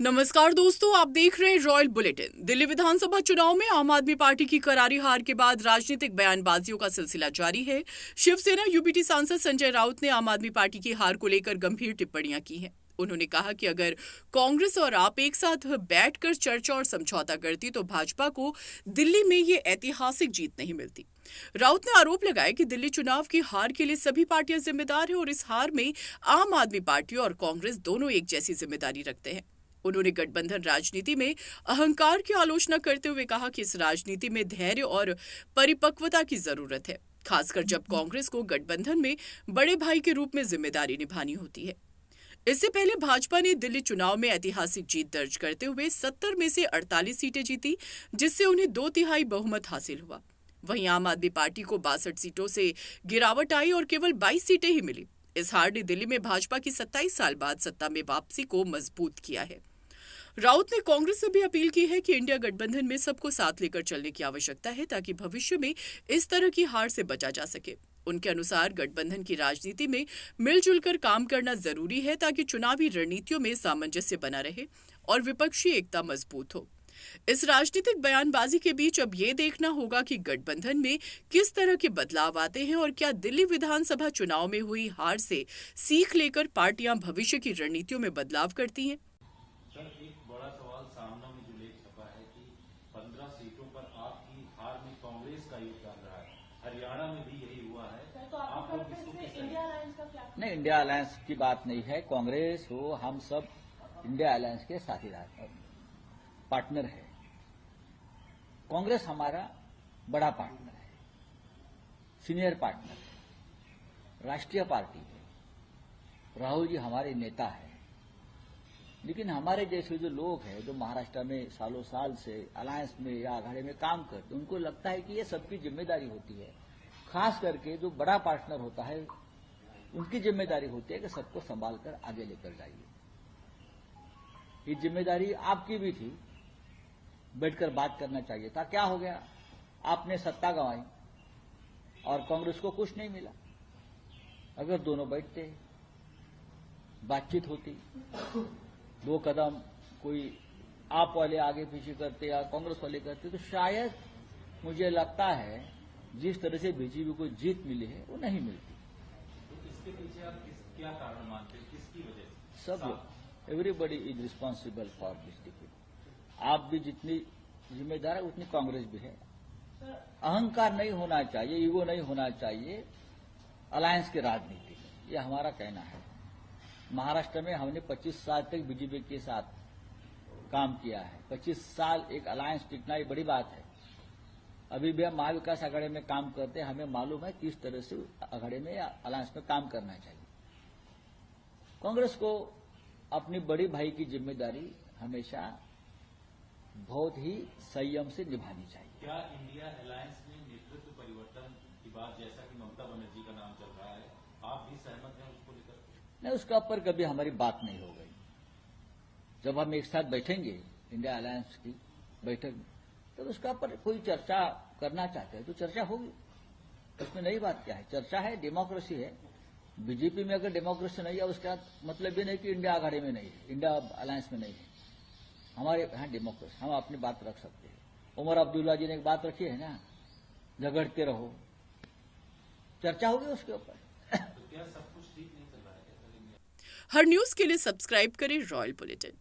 नमस्कार दोस्तों, आप देख रहे हैं रॉयल बुलेटिन। दिल्ली विधानसभा चुनाव में आम आदमी पार्टी की करारी हार के बाद राजनीतिक बयानबाजियों का सिलसिला जारी है। शिवसेना यूबीटी सांसद संजय राउत ने आम आदमी पार्टी की हार को लेकर गंभीर टिप्पणियां की हैं। उन्होंने कहा कि अगर कांग्रेस और आप एक साथ बैठकर चर्चा और समझौता करती तो भाजपा को दिल्ली में ये ऐतिहासिक जीत नहीं मिलती। राउत ने आरोप लगाया कि दिल्ली चुनाव की हार के लिए सभी पार्टियां जिम्मेदार हैं और इस हार में आम आदमी पार्टी और कांग्रेस दोनों एक जैसी जिम्मेदारी रखते हैं। उन्होंने गठबंधन राजनीति में अहंकार की आलोचना करते हुए कहा कि इस राजनीति में धैर्य और परिपक्वता की जरूरत है, खासकर जब कांग्रेस को गठबंधन में बड़े भाई के रूप में जिम्मेदारी निभानी होती है। इससे पहले भाजपा ने दिल्ली चुनाव में ऐतिहासिक जीत दर्ज करते हुए 70 में से 48 सीटें जीती, जिससे उन्हें 2/3 बहुमत हासिल हुआ। वहीं आम आदमी पार्टी को 62 सीटों से गिरावट आई और केवल 22 सीटें ही मिली। इस हार ने दिल्ली में भाजपा की 27 साल बाद सत्ता में वापसी को मजबूत किया है। राउत ने कांग्रेस से भी अपील की है कि इंडिया गठबंधन में सबको साथ लेकर चलने की आवश्यकता है ताकि भविष्य में इस तरह की हार से बचा जा सके। उनके अनुसार गठबंधन की राजनीति में मिलजुल कर काम करना जरूरी है ताकि चुनावी रणनीतियों में सामंजस्य बना रहे और विपक्षी एकता मजबूत हो। इस राजनीतिक बयानबाजी के बीच अब ये देखना होगा कि गठबंधन में किस तरह के बदलाव आते हैं और क्या दिल्ली विधानसभा चुनाव में हुई हार से सीख लेकर पार्टियां भविष्य की रणनीतियों में बदलाव करती हैं। सर, एक बड़ा सवाल सामने में जो लेख छपा है कि 15 सीटों पर आपकी हार में कांग्रेस का योगदान रहा है। हरियाणा में भी यही हुआ है। तो आप लोग इसको इंडिया अलायंस का क्या? नहीं, इंडिया अलायंस की बात नहीं है। कांग्रेस हो, हम सब इंडिया अलायंस के साथीदार पार्टनर है। कांग्रेस हमारा बड़ा पार्टनर है, सीनियर पार्टनर है, राष्ट्रीय पार्टी है। राहुल जी हमारे नेता है। लेकिन हमारे जैसे जो लोग हैं जो महाराष्ट्र में सालों साल से अलायंस में या आघाड़ी में काम करते हैं, उनको लगता है कि ये सबकी जिम्मेदारी होती है। खास करके जो बड़ा पार्टनर होता है उनकी जिम्मेदारी होती है कि सबको संभाल कर आगे लेकर जाइए। ये जिम्मेदारी आपकी भी थी, बैठकर बात करना चाहिए था। क्या हो गया? आपने सत्ता गंवाई और कांग्रेस को कुछ नहीं मिला। अगर दोनों बैठते, बातचीत होती, 2 कदम कोई आप वाले आगे पीछे करते या कांग्रेस वाले करते, तो शायद मुझे लगता है जिस तरह से बीजेपी को जीत मिली है वो नहीं मिलती। तो इसके पीछे आप क्या कारण मानते हैं, किसकी वजह से? सब लोग, everybody is responsible for this defeat. आप भी जितनी जिम्मेदार है उतनी कांग्रेस भी है। अहंकार नहीं होना चाहिए, ईगो नहीं होना चाहिए अलायंस की राजनीति में, यह हमारा कहना है। महाराष्ट्र में हमने 25 साल तक बीजेपी के साथ काम किया है। 25 साल एक अलायंस टिकना ये बड़ी बात है। अभी भी हम महाविकास आघाड़ी में काम करते हैं, हमें मालूम है किस तरह से आघाड़ी में या अलायंस में काम करना चाहिए। कांग्रेस को अपनी बड़ी भाई की जिम्मेदारी हमेशा बहुत ही संयम से निभानी चाहिए। क्या इंडिया अलायंस में नेतृत्व परिवर्तन की बात, जैसा कि ममता बनर्जी का नाम चल रहा है, आप भी सहमत हैं उसको लेकर? नहीं, उसका ऊपर कभी हमारी बात नहीं हो गई। जब हम एक साथ बैठेंगे इंडिया अलायंस की बैठक में, तो उसका ऊपर कोई चर्चा करना चाहते हैं तो चर्चा होगी। उसमें नई बात क्या है? चर्चा है, डेमोक्रेसी है। बीजेपी में अगर डेमोक्रेसी नहीं है उसका मतलब ये नहीं कि इंडिया आघाड़ी में नहीं है, इंडिया अलायंस में नहीं है। हमारे यहाँ डेमोक्रेसी, हम अपनी बात रख सकते हैं। उमर अब्दुल्ला जी ने एक बात रखी है ना, झगड़ते रहो, चर्चा होगी उसके ऊपर। तो क्या सब कुछ ठीक नहीं चल रहा है? हर न्यूज के लिए सब्सक्राइब करें रॉयल बुलेटिन।